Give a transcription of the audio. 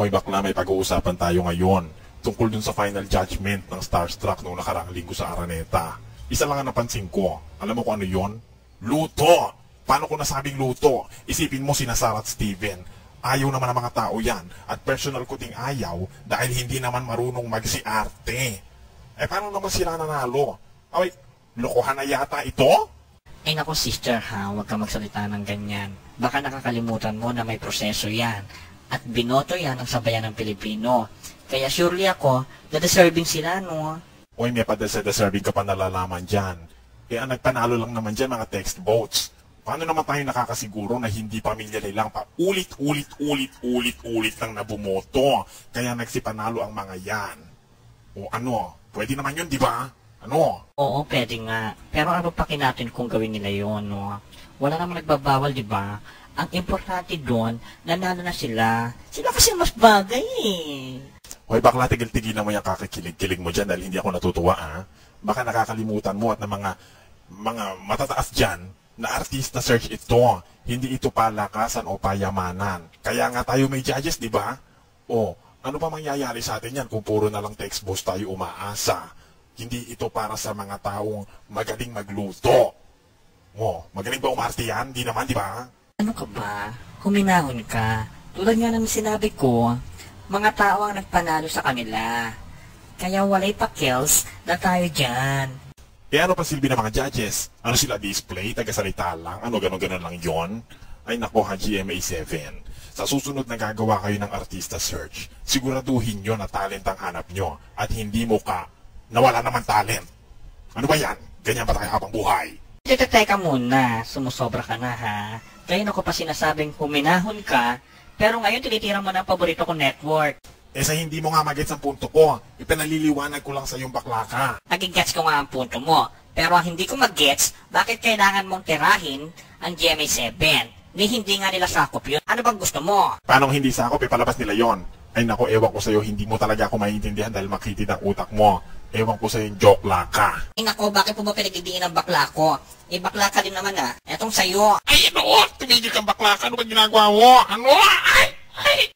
Hoy bakla, may pag-uusapan tayo ngayon tungkol dun sa final judgment ng Starstruck noong nakaraang linggo sa Araneta. Isa lang ang napansin ko. Alam mo kung ano yon? Luto! Paano ko nasabing luto? Isipin mo sina Sarah at Steven. Ayaw naman ng mga tao yan. At personal ko ding ayaw dahil hindi naman marunong magsiarte. Paano naman sila nanalo? Ay, lokohan na yata ito? Ay naku sister ha, huwag ka magsalita ng ganyan. Baka nakakalimutan mo na may proseso yan. At binoto yan ng sabayan ng Pilipino. Kaya surely ako, na-deserving sila no. Uy, may pa-deserving ka pa nalalaman dyan. Ang nagpanalo lang naman dyan mga text votes. Paano naman tayo nakakasiguro na hindi pamilya nilang pa ulit lang na bumoto? Kaya nagsipanalo ang mga yan. O ano, pwede naman yun, di ba? Ano? Oo, pwede nga. Pero ano pa natin kung gawin nila yun, no? Wala namang nagbabawal, di ba? Ang importante doon, nanalo na sila. Sila kasi mas bagay eh. Hoy, bakla, tigil-tigil na mo yung kakikilig-kilig mo dyan dahil hindi ako natutuwa, ha? Baka nakakalimutan mo at ng mga matataas dyan na artista search ito. Hindi ito palakasan o payamanan. Kaya nga tayo may judges, di ba? O, ano pa mangyayari sa atin yan kung puro na lang text boss tayo umaasa? Hindi ito para sa mga taong magaling magluto. O, magaling ba umarte yan? Di naman, di ba? Ano ka ba? Huminahon ka. Tulad nga naman sinabi ko, mga tao ang nagpanalo sa kanila. Kaya walay pakils na tayo dyan. Ano pa silbi ng mga judges? Ano sila display? Tagasalita lang? Ano gano'n lang yon? Ay nako ha, GMA7. Sa susunod na gagawa kayo ng artista search, siguraduhin nyo na talent ang hanap nyo at hindi mo ka na wala naman talent. Ano ba yan? Ganyan ba tayo habang buhay? Teka muna, sumusobra ka na ha. Kaya ako pa sinasabing huminahon ka, pero ngayon tinitira mo na ang paborito ko network. Sa hindi mo nga magets ang punto ko, ipinaliliwanag ko lang sa iyong bakla ka. Nagigets ko nga ang punto mo, pero ang hindi ko mag-gets, bakit kailangan mong tirahin ang GMA7? Hindi nga nila sakop yun. Ano bang gusto mo? Paano hindi sakop? Palabas nila yon. Ay nako, ewan ko sa'yo, hindi mo talaga ako maintindihan dahil makitid ang utak mo. Ewan ko sa'yo, joke lang ka. Ay nako, bakit po ba pinagdidiin ang bakla ko? Bakla ka din naman ha. Etong sa'yo. Ay ano? Tumigil kang bakla ka. Ano ba ginagawa mo? Ano? Ay!